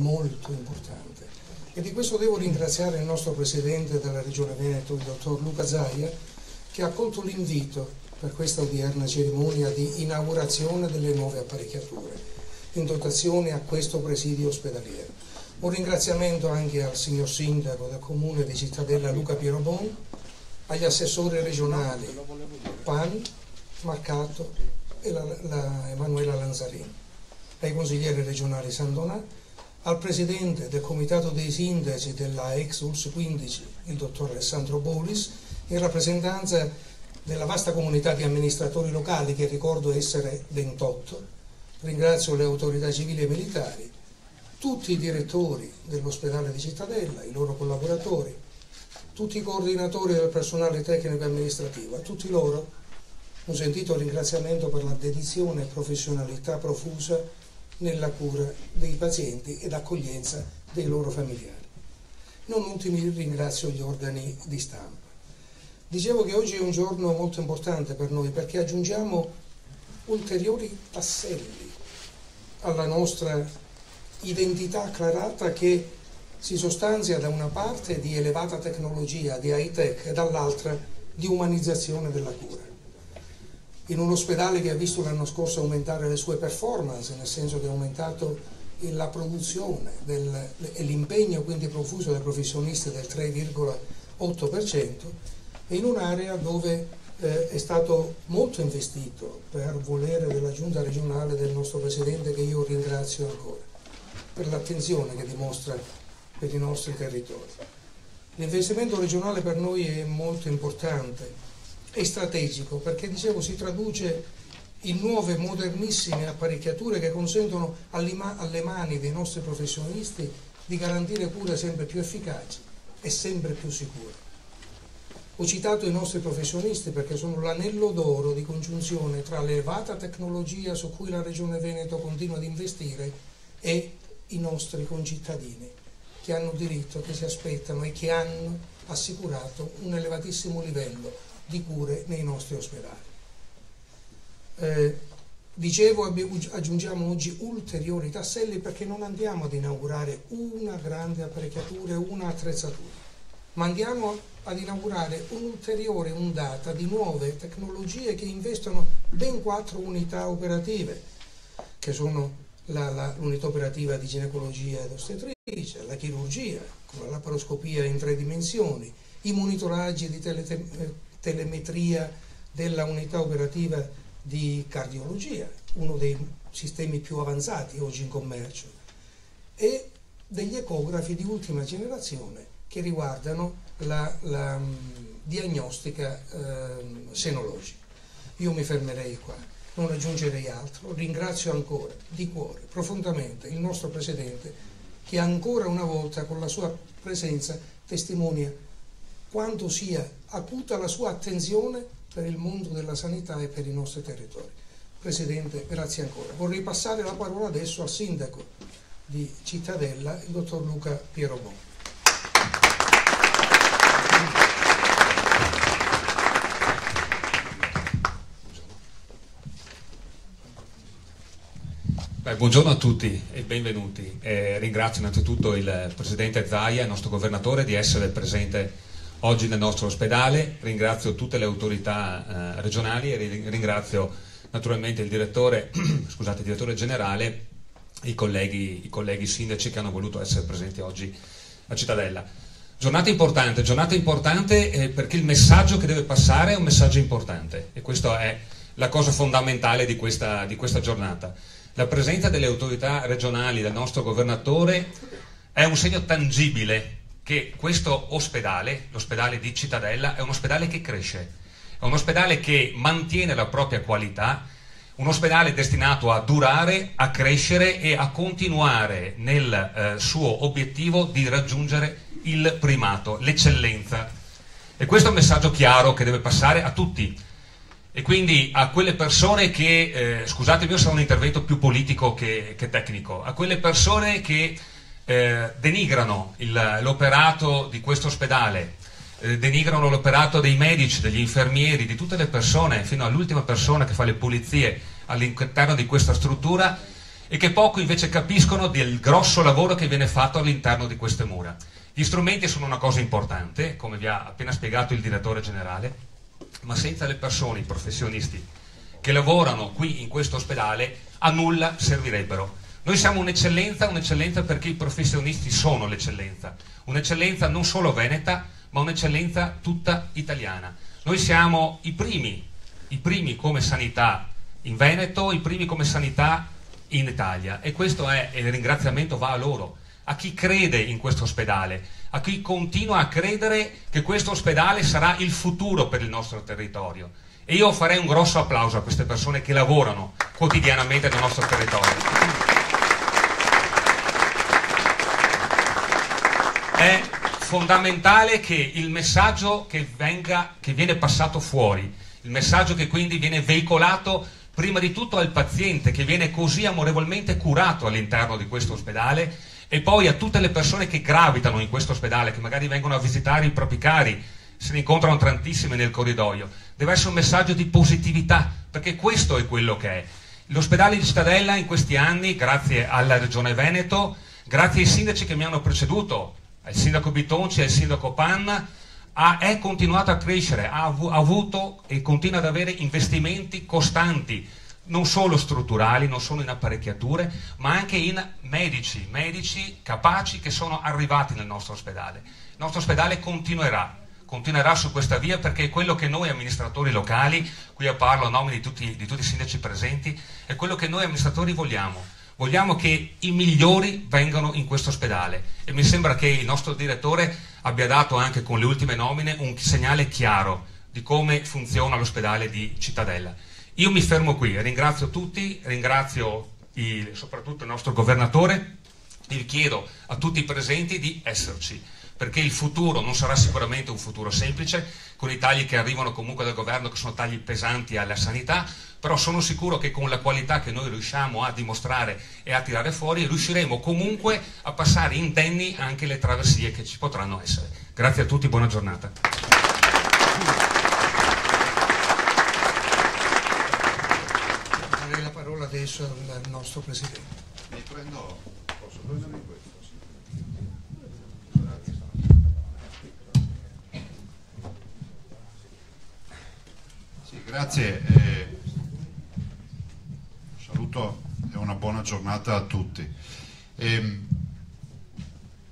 molto importante, e di questo devo ringraziare il nostro Presidente della Regione Veneto, il dottor Luca Zaia, che ha accolto l'invito per questa odierna cerimonia di inaugurazione delle nuove apparecchiature in dotazione a questo presidio ospedaliero. Un ringraziamento anche al signor Sindaco del Comune di Cittadella Luca Pierobon, agli assessori regionali Pan, Marcato e Emanuela Lanzarini, ai consiglieri regionali Sandonà, al presidente del comitato dei sindaci della ex ULS 15, il dottor Alessandro Bolis, in rappresentanza della vasta comunità di amministratori locali, che ricordo essere 28. Ringrazio le autorità civili e militari, tutti i direttori dell'ospedale di Cittadella, i loro collaboratori, tutti i coordinatori del personale tecnico e amministrativo. A tutti loro un sentito ringraziamento per la dedizione e professionalità profusa nella cura dei pazienti ed accoglienza dei loro familiari. Non ultimi ringrazio gli organi di stampa. Dicevo che oggi è un giorno molto importante per noi, perché aggiungiamo ulteriori tasselli alla nostra identità acclarata, che si sostanzia da una parte di elevata tecnologia, di high-tech, e dall'altra di umanizzazione della cura. In un ospedale che ha visto l'anno scorso aumentare le sue performance, nel senso che è aumentato la produzione e l'impegno quindi profuso dai professionisti del 3,8%, e in un'area dove è stato molto investito per volere della giunta regionale del nostro Presidente, che io ringrazio ancora per l'attenzione che dimostra per i nostri territori. L'investimento regionale per noi è molto importante e strategico, perché, dicevo, si traduce in nuove modernissime apparecchiature che consentono alle mani dei nostri professionisti di garantire cure sempre più efficaci e sempre più sicure. Ho citato i nostri professionisti perché sono l'anello d'oro di congiunzione tra l'elevata tecnologia su cui la Regione Veneto continua ad investire e i nostri concittadini, che hanno diritto, che si aspettano e che hanno assicurato un elevatissimo livello di cure nei nostri ospedali. Dicevo, aggiungiamo oggi ulteriori tasselli, perché non andiamo ad inaugurare una grande apparecchiatura, una attrezzatura, ma andiamo ad inaugurare un'ulteriore ondata di nuove tecnologie che investono ben 4 unità operative, che sono l'unità operativa di ginecologia ed ostetricia, la chirurgia con la laparoscopia in 3 dimensioni, i monitoraggi di telemetria della unità operativa di cardiologia, uno dei sistemi più avanzati oggi in commercio, e degli ecografi di ultima generazione che riguardano la diagnostica senologica. Io mi fermerei qua, non aggiungerei altro. Ringrazio ancora di cuore, profondamente, il nostro Presidente, che ancora una volta con la sua presenza testimonia quanto sia acuta la sua attenzione per il mondo della sanità e per i nostri territori. Presidente, grazie ancora. Vorrei passare la parola adesso al Sindaco di Cittadella, il dottor Luca Pierobon. Buongiorno a tutti e benvenuti. Ringrazio innanzitutto il Presidente Zaia, il nostro Governatore, di essere presente oggi nel nostro ospedale. Ringrazio tutte le autorità regionali e ringrazio naturalmente il direttore generale e i colleghi sindaci che hanno voluto essere presenti oggi a Cittadella. Giornata importante perché il messaggio che deve passare è un messaggio importante, e questa è la cosa fondamentale di questa giornata. La presenza delle autorità regionali, del nostro Governatore, è un segno tangibile che questo ospedale, l'ospedale di Cittadella, è un ospedale che cresce, è un ospedale che mantiene la propria qualità, un ospedale destinato a durare, a crescere e a continuare nel suo obiettivo di raggiungere il primato, l'eccellenza. E questo è un messaggio chiaro che deve passare a tutti. E quindi a quelle persone che, scusatemi, sarà un intervento più politico che tecnico, a quelle persone che denigrano l'operato di questo ospedale, denigrano l'operato dei medici, degli infermieri, di tutte le persone, fino all'ultima persona che fa le pulizie all'interno di questa struttura, e che poco invece capiscono del grosso lavoro che viene fatto all'interno di queste mura. Gli strumenti sono una cosa importante, come vi ha appena spiegato il direttore generale, ma senza le persone, i professionisti che lavorano qui in questo ospedale a nulla servirebbero. Noi siamo un'eccellenza perché i professionisti sono l'eccellenza, un'eccellenza non solo veneta, ma un'eccellenza tutta italiana. Noi siamo i primi come sanità in Veneto, i primi come sanità in Italia, e questo è, e il ringraziamento va a loro, a chi crede in questo ospedale, a chi continua a credere che questo ospedale sarà il futuro per il nostro territorio. E io farei un grosso applauso a queste persone che lavorano quotidianamente nel nostro territorio. È fondamentale che il messaggio che viene passato fuori, il messaggio che quindi viene veicolato prima di tutto al paziente che viene così amorevolmente curato all'interno di questo ospedale, e poi a tutte le persone che gravitano in questo ospedale, che magari vengono a visitare i propri cari, se ne incontrano tantissime nel corridoio. Deve essere un messaggio di positività, perché questo è quello che è. L'ospedale di Cittadella in questi anni, grazie alla Regione Veneto, grazie ai sindaci che mi hanno preceduto, al sindaco Bitonci e al sindaco Panna, è continuato a crescere, ha avuto e continua ad avere investimenti costanti, non solo strutturali, non solo in apparecchiature, ma anche in medici capaci che sono arrivati nel nostro ospedale. Il nostro ospedale continuerà su questa via, perché è quello che noi amministratori locali, qui parlo a nome di tutti i sindaci presenti, è quello che noi amministratori vogliamo. Vogliamo che i migliori vengano in questo ospedale, e mi sembra che il nostro direttore abbia dato anche con le ultime nomine un segnale chiaro di come funziona l'ospedale di Cittadella. Io mi fermo qui, ringrazio tutti, ringrazio soprattutto il nostro governatore, e vi chiedo a tutti i presenti di esserci, perché il futuro non sarà sicuramente un futuro semplice, con i tagli che arrivano comunque dal governo, che sono tagli pesanti alla sanità, però sono sicuro che con la qualità che noi riusciamo a dimostrare e a tirare fuori, riusciremo comunque a passare indenni anche le traversie che ci potranno essere. Grazie a tutti, buona giornata. Darei la parola adesso al nostro Presidente. Posso prendermi questo? Sì, grazie. Saluto e una buona giornata a tutti.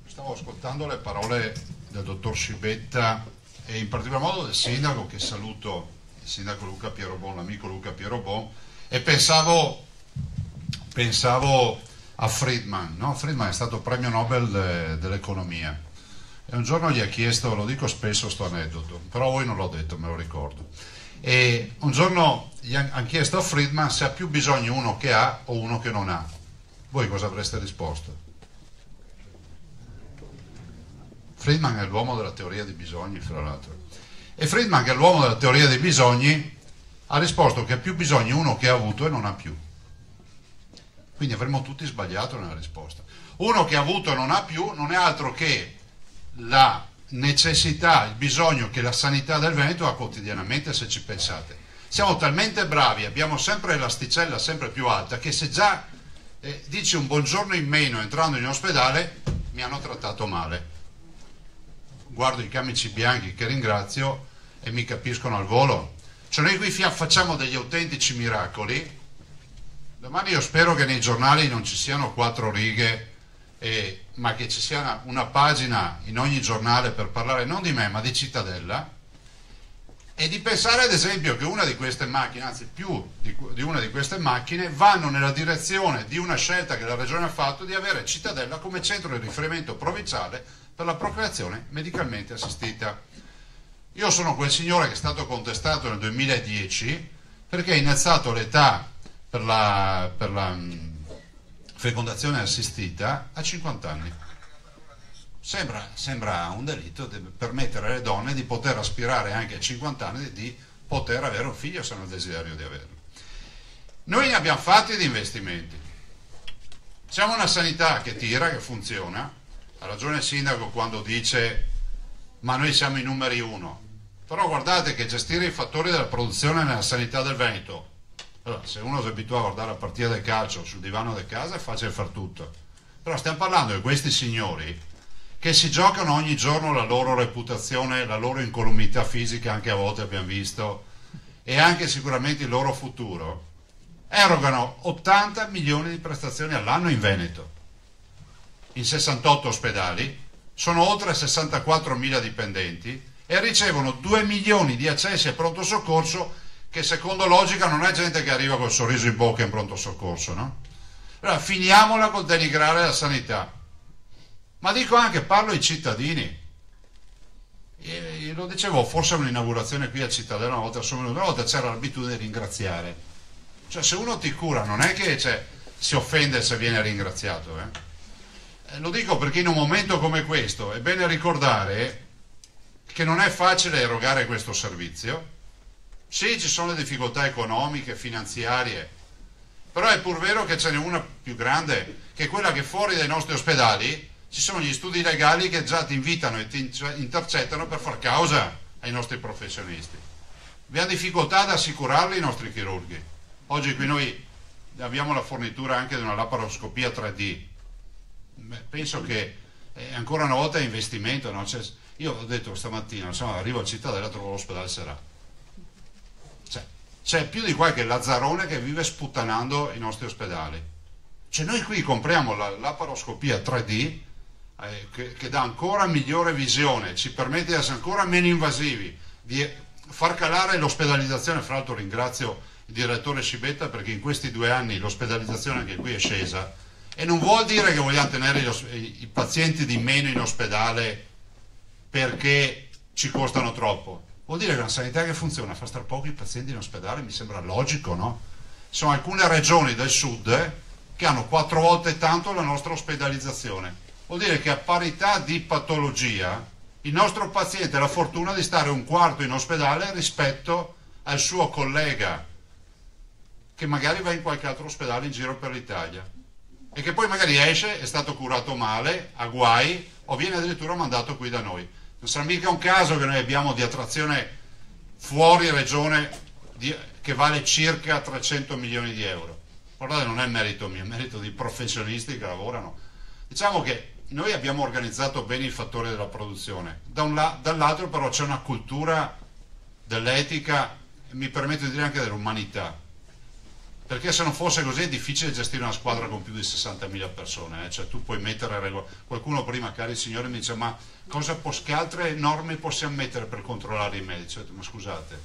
Stavo ascoltando le parole del dottor Scibetta e in particolar modo del sindaco, che saluto, il sindaco Luca Pierobon, l'amico Luca Pierobon, e pensavo a Friedman, no? Friedman è stato premio Nobel dell'economia, e un giorno gli ha chiesto, lo dico spesso sto aneddoto, però voi non l'ho detto, me lo ricordo, e un giorno gli hanno chiesto a Friedman se ha più bisogno uno che ha o uno che non ha. Voi cosa avreste risposto? Friedman è l'uomo della teoria dei bisogni, fra l'altro, e Friedman, che è l'uomo della teoria dei bisogni, ha risposto che ha più bisogno uno che ha avuto e non ha più. Quindi avremmo tutti sbagliato nella risposta. Uno che ha avuto e non ha più non è altro che la necessità, il bisogno che la sanità del Veneto ha quotidianamente, se ci pensate. Siamo talmente bravi, abbiamo sempre l'asticella sempre più alta, che se già dici un buongiorno in meno entrando in ospedale, mi hanno trattato male. Guardo i camici bianchi che ringrazio e mi capiscono al volo. Cioè noi qui facciamo degli autentici miracoli. Domani io spero che nei giornali non ci siano 4 righe, ma che ci sia una pagina in ogni giornale per parlare non di me ma di Cittadella, e di pensare ad esempio che una di queste macchine, anzi più di una di queste macchine, vanno nella direzione di una scelta che la Regione ha fatto di avere Cittadella come centro di riferimento provinciale per la procreazione medicalmente assistita. Io sono quel signore che è stato contestato nel 2010 perché ha innalzato l'età per la fecondazione assistita a 50 anni. Sembra un delitto permettere alle donne di poter aspirare anche a 50 anni di poter avere un figlio se hanno il desiderio di averlo. Noi ne abbiamo fatti di investimenti. Siamo una sanità che tira, che funziona. Ha ragione il sindaco quando dice ma noi siamo i numeri 1. Però guardate che gestire i fattori della produzione nella sanità del Veneto Allora, se uno si abitua a guardare la partita del calcio sul divano di casa è facile far tutto, però stiamo parlando di questi signori che si giocano ogni giorno la loro reputazione, la loro incolumità fisica, anche a volte abbiamo visto, e anche sicuramente il loro futuro. Erogano 80 milioni di prestazioni all'anno in Veneto, in 68 ospedali, sono oltre 64.000 dipendenti e ricevono 2 milioni di accessi a pronto soccorso, che secondo logica non è gente che arriva col sorriso in bocca in pronto soccorso, no? Allora finiamola col denigrare la sanità, ma dico anche, parlo ai cittadini. E lo dicevo forse a un'inaugurazione qui a Cittadella una volta c'era l'abitudine di ringraziare, cioè se uno ti cura non è che si offende se viene ringraziato, lo dico perché in un momento come questo è bene ricordare che non è facile erogare questo servizio. Sì, ci sono le difficoltà economiche, finanziarie, però è pur vero che ce n'è una più grande, che è quella che fuori dai nostri ospedali ci sono gli studi legali che già ti invitano e ti intercettano per far causa ai nostri professionisti. Abbiamo difficoltà ad assicurarli i nostri chirurghi. Oggi qui noi abbiamo la fornitura anche di una laparoscopia 3D. Penso che ancora una volta è investimento, no? Io ho detto stamattina, insomma, arrivo a Cittadella e trovo l'ospedale Serà. C'è più di qualche lazzarone che vive sputtanando i nostri ospedali. Cioè noi qui compriamo la laparoscopia 3D che dà ancora migliore visione, ci permette di essere ancora meno invasivi, di far calare l'ospedalizzazione. Fra l'altro ringrazio il direttore Scibetta perché in questi 2 anni l'ospedalizzazione anche qui è scesa, e non vuol dire che vogliamo tenere i pazienti di meno in ospedale perché ci costano troppo. Vuol dire che una sanità che funziona fa star pochi pazienti in ospedale, mi sembra logico, no? Ci sono alcune regioni del sud che hanno 4 volte tanto la nostra ospedalizzazione. Vuol dire che a parità di patologia il nostro paziente ha la fortuna di stare 1/4 in ospedale rispetto al suo collega che magari va in qualche altro ospedale in giro per l'Italia e che poi magari esce, è stato curato male, ha guai o viene addirittura mandato qui da noi. Non sarà mica un caso che noi abbiamo di attrazione fuori regione che vale circa 300 milioni di euro. Guardate, non è merito mio, è merito di professionisti che lavorano. Diciamo che noi abbiamo organizzato bene i fattori della produzione, dall'altro però c'è una cultura dell'etica, mi permetto di dire anche dell'umanità, perché se non fosse così è difficile gestire una squadra con più di 60.000 persone, cioè tu puoi mettere regole. Qualcuno prima, cari signori, mi dice ma che altre norme possiamo mettere per controllare i medici? Ma scusate,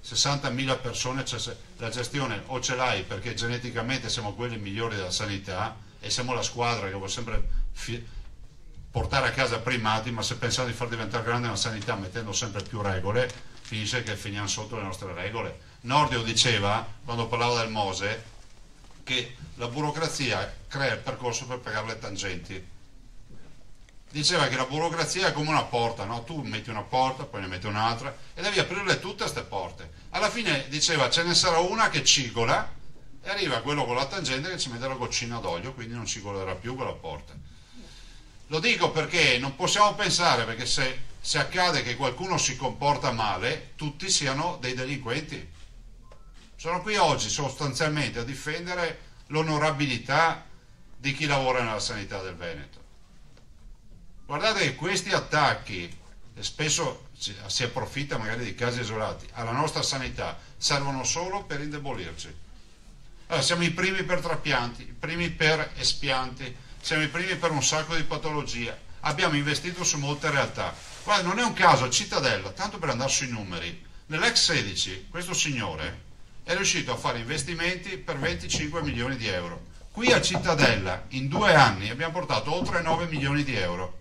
60.000 persone, cioè la gestione o ce l'hai perché geneticamente siamo quelli migliori della sanità e siamo la squadra che vuole sempre portare a casa primati, ma se pensiamo di far diventare grande una sanità mettendo sempre più regole, finisce che finiamo sotto le nostre regole. Nordio diceva, quando parlava del Mose, che la burocrazia crea il percorso per pagare le tangenti. Diceva che la burocrazia è come una porta, no? Tu metti una porta, poi ne metti un'altra e devi aprirle tutte queste porte. Alla fine diceva ce ne sarà una che cigola e arriva quello con la tangente che ci mette la goccina d'olio, quindi non cigolerà più quella porta. Lo dico perché non possiamo pensare, perché se accade che qualcuno si comporta male, tutti siano dei delinquenti. Sono qui oggi sostanzialmente a difendere l'onorabilità di chi lavora nella sanità del Veneto. Guardate che questi attacchi, e spesso si approfitta magari di casi isolati, alla nostra sanità servono solo per indebolirci. Allora, siamo i primi per trapianti, i primi per espianti, siamo i primi per un sacco di patologie, abbiamo investito su molte realtà. Guarda, non è un caso, Cittadella, tanto per andare sui numeri, nell'ex 16 questo signore è riuscito a fare investimenti per 25 milioni di euro. Qui a Cittadella in 2 anni abbiamo portato oltre 9 milioni di euro.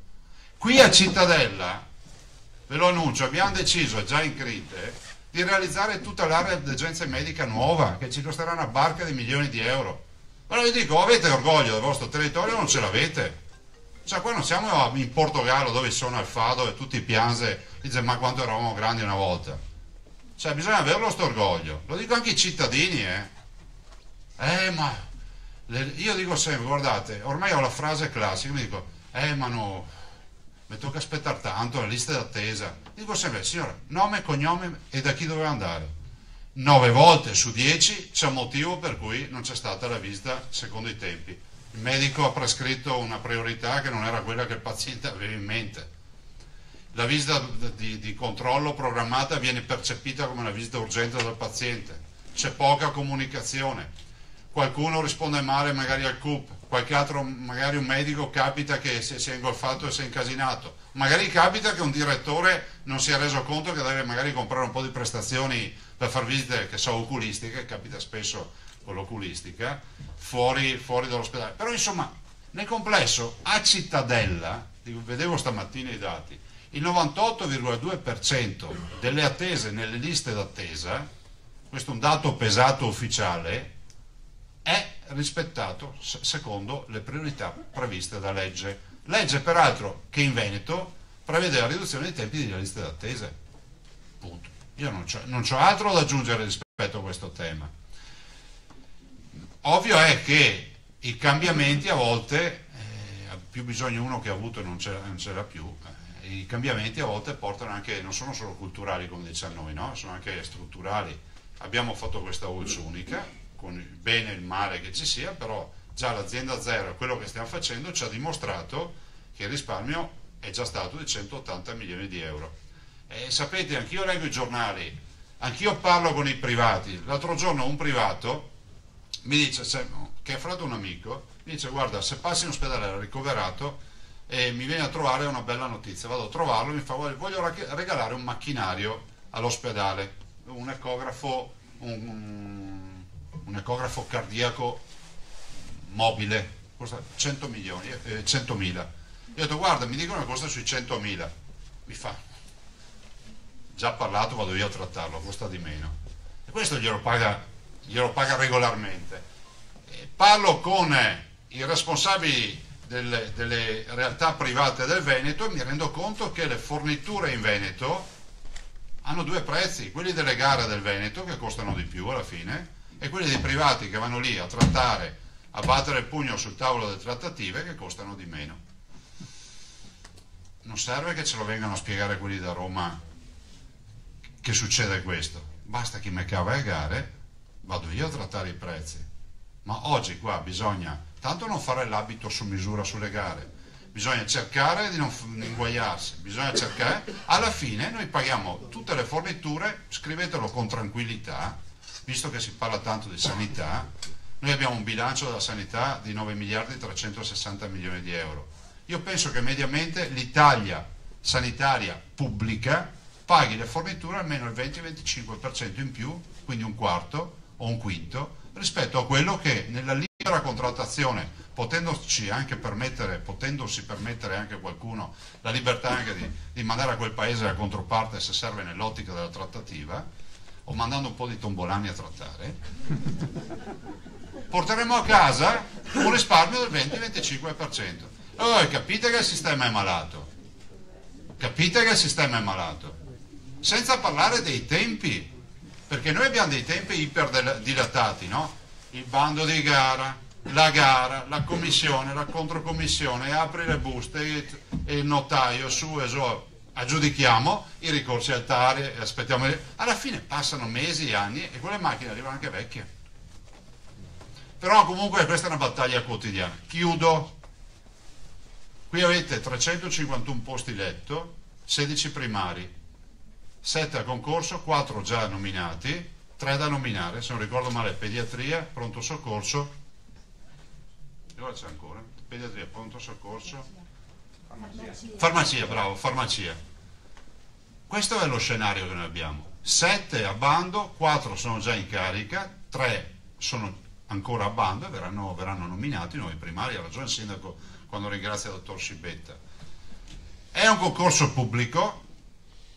Qui a Cittadella, ve lo annuncio, abbiamo deciso già in Crite di realizzare tutta l'area di urgenza medica nuova che ci costerà una barca di milioni di euro. Però vi dico, avete orgoglio del vostro territorio o non ce l'avete? Cioè qua non siamo in Portogallo dove sono Alfado e tutti piange, dice ma quanto eravamo grandi una volta. Cioè bisogna averlo sto orgoglio, lo dico anche ai cittadini, io dico sempre, guardate, ormai ho la frase classica, mi dico, ma no, mi tocca aspettare tanto, la lista d'attesa. Dico sempre, signora, nome, cognome e da chi doveva andare. 9 volte su 10 c'è un motivo per cui non c'è stata la visita secondo i tempi. Il medico ha prescritto una priorità che non era quella che il paziente aveva in mente. La visita di controllo programmata viene percepita come una visita urgente dal paziente. C'è poca comunicazione. Qualcuno risponde male magari al CUP, qualche altro, magari un medico capita che si è ingolfato e si è incasinato. Magari capita che un direttore non si è reso conto che deve magari comprare un po' di prestazioni per far visite, che so, oculistiche, capita spesso con l'oculistica, fuori dall'ospedale. Però insomma, nel complesso, a Cittadella, vedevo stamattina i dati, il 98,2% delle attese nelle liste d'attesa, questo è un dato pesato ufficiale, è rispettato secondo le priorità previste da legge. Legge peraltro che in Veneto prevede la riduzione dei tempi delle liste d'attesa. Punto. Io non c'ho altro da aggiungere rispetto a questo tema. Ovvio è che i cambiamenti a volte, ha più bisogno uno che ha avuto e non ce l'ha più, i cambiamenti a volte portano anche, non sono solo culturali come diciamo noi, no? Sono anche strutturali. Abbiamo fatto questa ULSS unica, con il bene e il male che ci sia, però già l'azienda zero e quello che stiamo facendo ci ha dimostrato che il risparmio è già stato di 180 milioni di euro. E sapete, anch'io leggo i giornali, anch'io parlo con i privati. L'altro giorno un privato mi dice, che è fratello un amico, mi dice: guarda, se passi in ospedale era ricoverato e mi viene a trovare una bella notizia, vado a trovarlo e mi fa: voglio regalare un macchinario all'ospedale, un ecografo, un ecografo cardiaco mobile, costa 100.000. Io ho detto: guarda, mi dicono che costa sui 100.000. Mi fa: già parlato, vado io a trattarlo, costa di meno. E questo glielo paga regolarmente. Parlo con i responsabili delle realtà private del Veneto e mi rendo conto che le forniture in Veneto hanno due prezzi: quelli delle gare del Veneto, che costano di più alla fine, e quelli dei privati che vanno lì a trattare, a battere il pugno sul tavolo delle trattative, che costano di meno. Non serve che ce lo vengano a spiegare quelli da Roma che succede questo, basta che mi cava le gare, vado io a trattare i prezzi. Ma oggi qua bisogna tanto non fare l'abito su misura sulle gare, bisogna cercare di non inguaiarsi, bisogna cercare, alla fine noi paghiamo tutte le forniture, scrivetelo con tranquillità, visto che si parla tanto di sanità. Noi abbiamo un bilancio della sanità di 9 miliardi e 360 milioni di euro. Io penso che mediamente l'Italia sanitaria pubblica paghi le forniture almeno il 20-25% in più, quindi un quarto o un quinto, rispetto a quello che nella libera contrattazione, potendosi permettere anche qualcuno la libertà anche di mandare a quel paese la controparte se serve nell'ottica della trattativa, o mandando un po' di tombolani a trattare, porteremo a casa un risparmio del 20-25%. Allora capite che il sistema è malato, senza parlare dei tempi, perché noi abbiamo dei tempi iperdilatati, no? Il bando di gara, la commissione, la controcommissione, apri le buste e il notaio su e su, aggiudichiamo i ricorsi altari, aspettiamo, alla fine passano mesi e anni e quelle macchine arrivano anche vecchie. Però comunque questa è una battaglia quotidiana. Chiudo. Qui avete 351 posti letto, 16 primari, 7 a concorso, 4 già nominati, 3 da nominare, se non ricordo male, pediatria, pronto soccorso, e ora c'è ancora, pediatria, pronto soccorso, farmacia, bravo, farmacia. Questo è lo scenario che noi abbiamo: 7 a bando, 4 sono già in carica, 3 sono ancora a bando e verranno nominati nuovi primari. Ha ragione il sindaco quando ringrazia il dottor Scibetta. È un concorso pubblico,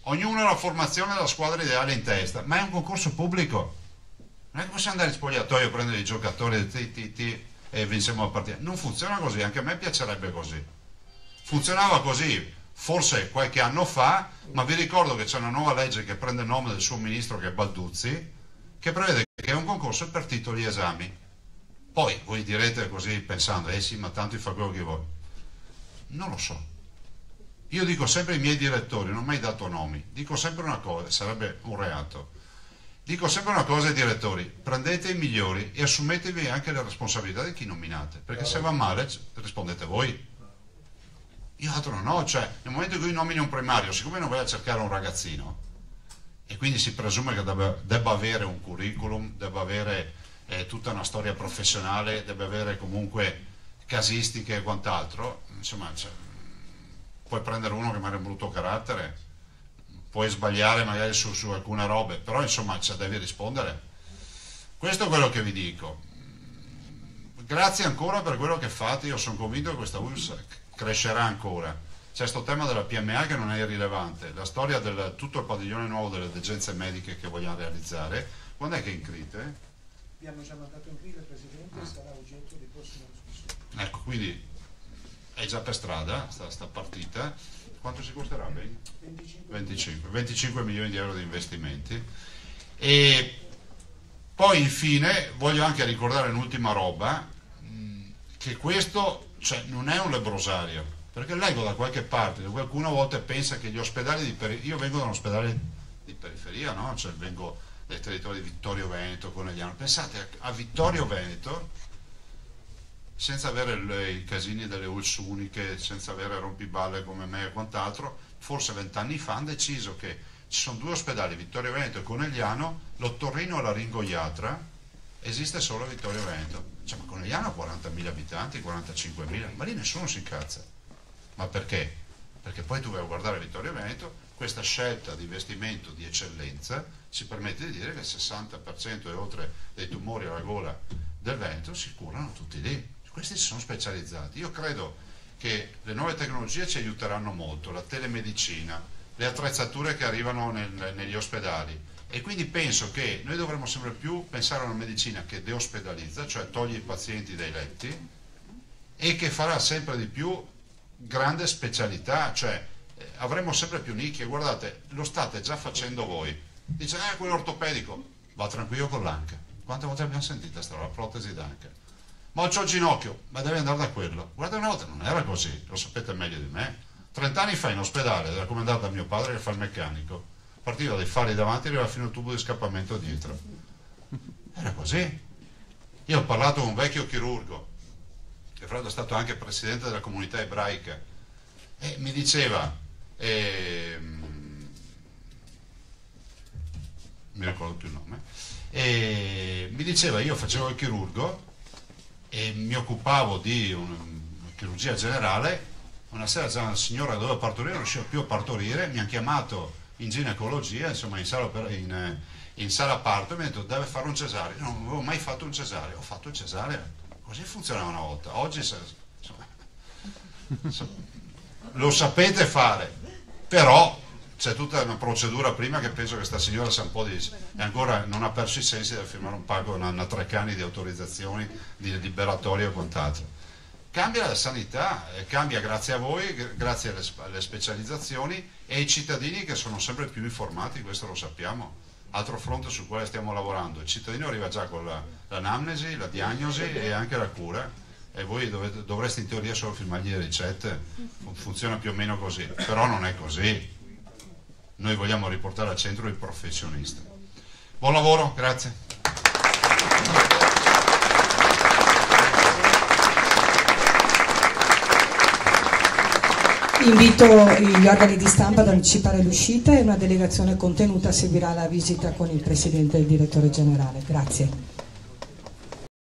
ognuno ha la formazione della squadra ideale in testa, ma è un concorso pubblico. Non è che possiamo andare in spogliatoio a prendere i giocatori e vinciamo la partita. Non funziona così, anche a me piacerebbe così. Funzionava così forse qualche anno fa, ma vi ricordo che c'è una nuova legge che prende il nome del suo ministro, che è Balduzzi, che prevede che è un concorso per titoli e esami. Poi voi direte così pensando: sì, ma tanto fa quello che vuole. Non lo so. Io dico sempre ai miei direttori, non ho mai dato nomi, dico sempre una cosa, sarebbe un reato: Dico sempre una cosa ai direttori: prendete i migliori e assumetevi anche le responsabilità di chi nominate, perché se va male rispondete voi. Io altro non ho, cioè nel momento in cui nomini un primario, siccome non vai a cercare un ragazzino e quindi si presume che debba avere un curriculum, debba avere tutta una storia professionale, debba avere comunque casistiche e quant'altro, insomma, cioè, puoi prendere uno che magari ha un brutto carattere, puoi sbagliare magari su alcune robe, però insomma devi rispondere. Questo è quello che vi dico. Grazie ancora per quello che fate, io sono convinto che questa ULSS crescerà ancora. C'è questo tema della PMA che non è irrilevante, la storia del tutto il padiglione nuovo delle degenze mediche che vogliamo realizzare. Quando è che è in crite? Abbiamo già mandato in crite, Presidente, e sarà oggetto di prossima discussione. Ecco, quindi è già per strada sta partita. Quanto si costerà? 25 milioni di euro di investimenti. E poi infine voglio anche ricordare un'ultima roba, che questo, cioè, non è un lebbrosario, perché leggo da qualche parte che qualcuno a volte pensa che gli ospedali di periferia, io vengo da un ospedale di periferia, no? Cioè vengo dai territori di Vittorio Veneto, Conegliano, pensate a Vittorio Veneto, senza avere i casini delle ULSS uniche, senza avere rompiballe come me e quant'altro, forse 20 anni fa hanno deciso che ci sono 2 ospedali, Vittorio Veneto e Conegliano, l'ottorrino laringoiatra esiste solo a Vittorio Veneto. Cioè, ma Conegliano ha 40.000 abitanti, 45.000, ma lì nessuno si incazza. Ma perché? Perché poi tu vai a guardare Vittorio Veneto, questa scelta di investimento di eccellenza ci permette di dire che il 60% e oltre dei tumori alla gola del Veneto si curano tutti lì. Questi si sono specializzati. Io credo che le nuove tecnologie ci aiuteranno molto, la telemedicina, le attrezzature che arrivano negli ospedali, e quindi penso che noi dovremmo sempre più pensare a una medicina che deospedalizza, cioè toglie i pazienti dai letti, e che farà sempre di più grande specialità, cioè avremo sempre più nicchie. Guardate, lo state già facendo voi. Dice, quello ortopedico, va tranquillo con l'anca. Quante volte abbiamo sentito questa roba, la protesi d'anca? Ma c'ho il ginocchio, ma deve andare da quello. Guarda, una volta non era così, lo sapete meglio di me. 30 anni fa in ospedale, era come andare da mio padre che fa il meccanico, partiva dai fari davanti e arrivava fino al tubo di scappamento dietro. Era così. Io ho parlato con un vecchio chirurgo, che fra l'altro è stato anche presidente della comunità ebraica, e mi diceva, mi ricordo più il nome, e mi diceva, io facevo il chirurgo e mi occupavo di una chirurgia generale. Una sera c'era una signora che doveva partorire, non riusciva più a partorire, mi ha chiamato in ginecologia, insomma in sala parto, e mi ha detto deve fare un cesareo. Non avevo mai fatto un cesareo, ho fatto il cesareo, così funzionava una volta. Oggi insomma, lo sapete fare, però c'è tutta una procedura prima che penso che sta signora sia un po' e ancora non ha perso i sensi, deve firmare un pago, una Treccani di autorizzazioni, di liberatorio e quant'altro. Cambia la sanità, cambia grazie a voi, grazie alle specializzazioni e ai cittadini che sono sempre più informati, questo lo sappiamo. Altro fronte sul quale stiamo lavorando, il cittadino arriva già con l'anamnesi, la diagnosi e anche la cura, e voi dovreste in teoria solo firmargli le ricette. Funziona più o meno così, però non è così. Noi vogliamo riportare al centro il professionista. Buon lavoro, grazie. Invito gli organi di stampa ad anticipare l'uscita e una delegazione contenuta seguirà la visita con il Presidente e il Direttore Generale. Grazie.